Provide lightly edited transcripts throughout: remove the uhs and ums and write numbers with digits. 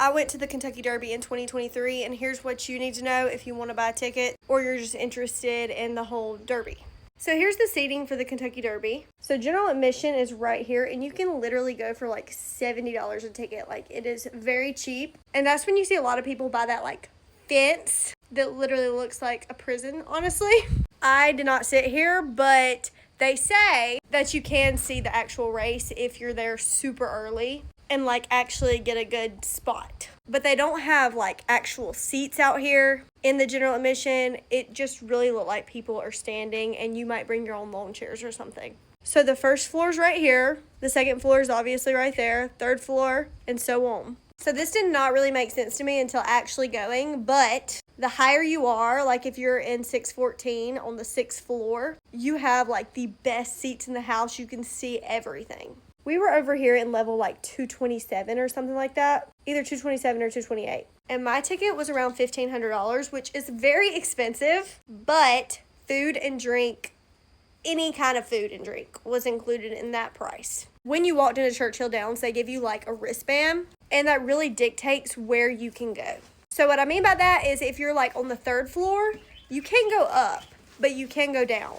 I went to the Kentucky Derby in 2023, and here's what you need to know if you want to buy a ticket or you're just interested in the whole Derby. So here's the seating for the Kentucky Derby. So general admission is right here, and you can literally go for like $70 a ticket. Like, it is very cheap. And that's when you see a lot of people buy that like fence that literally looks like a prison, honestly. I did not sit here, but they say that you can see the actual race if you're there super early and like actually get a good spot. But they don't have like actual seats out here in the general admission. It just really looked like people are standing, and you might bring your own lawn chairs or something. So the first floor is right here. The second floor is obviously right there. Third floor, and so on. So this did not really make sense to me until actually going, but the higher you are, like if you're in 614 on the 6th floor, you have like the best seats in the house. You can see everything. We were over here in level like 227 or something like that. Either 227 or 228. And my ticket was around $1,500, which is very expensive, but food and drink, any kind of food and drink was included in that price. When you walked into Churchill Downs, they give you like a wristband, and that really dictates where you can go. So what I mean by that is if you're like on the 3rd floor, you can go up, but you can go down.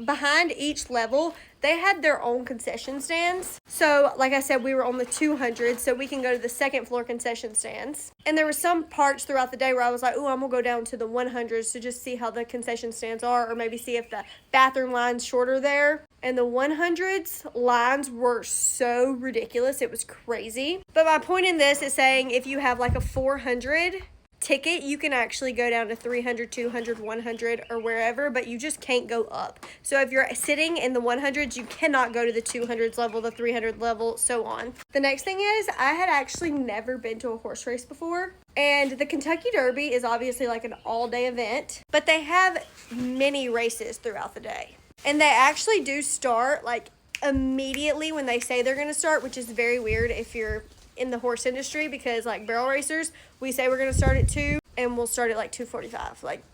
Behind each level, they had their own concession stands. So like I said, we were on the 200, so we can go to the 2nd floor concession stands. And there were some parts throughout the day where I was like, oh, I'm gonna go down to the 100s to just see how the concession stands are, or maybe see if the bathroom line's shorter there. And the 100s lines were so ridiculous, it was crazy. But my point in this is saying if you have like a 400 ticket, you can actually go down to 300, 200, 100, or wherever, but you just can't go up. So if you're sitting in the 100s, you cannot go to the 200s level, the 300 level, so on. The next thing is, I had actually never been to a horse race before, and the Kentucky Derby is obviously like an all-day event, but they have many races throughout the day. And they actually do start like immediately when they say they're going to start, which is very weird if you're in the horse industry, because like barrel racers, we say we're going to start at 2 and we'll start at like 2:45. Like,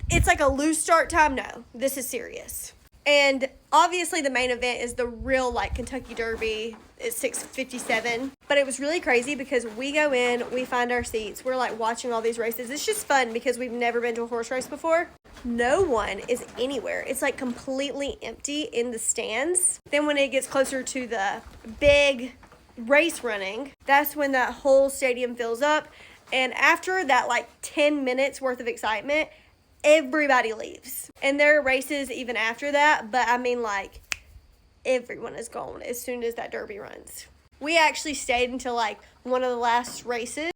it's like a loose start time. No, this is serious. And obviously the main event is the real like Kentucky Derby. It's 6:57. But it was really crazy because we go in, we find our seats, we're like watching all these races. It's just fun because we've never been to a horse race before. No one is anywhere. It's like completely empty in the stands. Then when it gets closer to the big race running, that's when that whole stadium fills up. And after that like 10 minutes worth of excitement, everybody leaves. And there are races even after that, but I mean like everyone is gone as soon as that Derby runs. We actually stayed until like one of the last races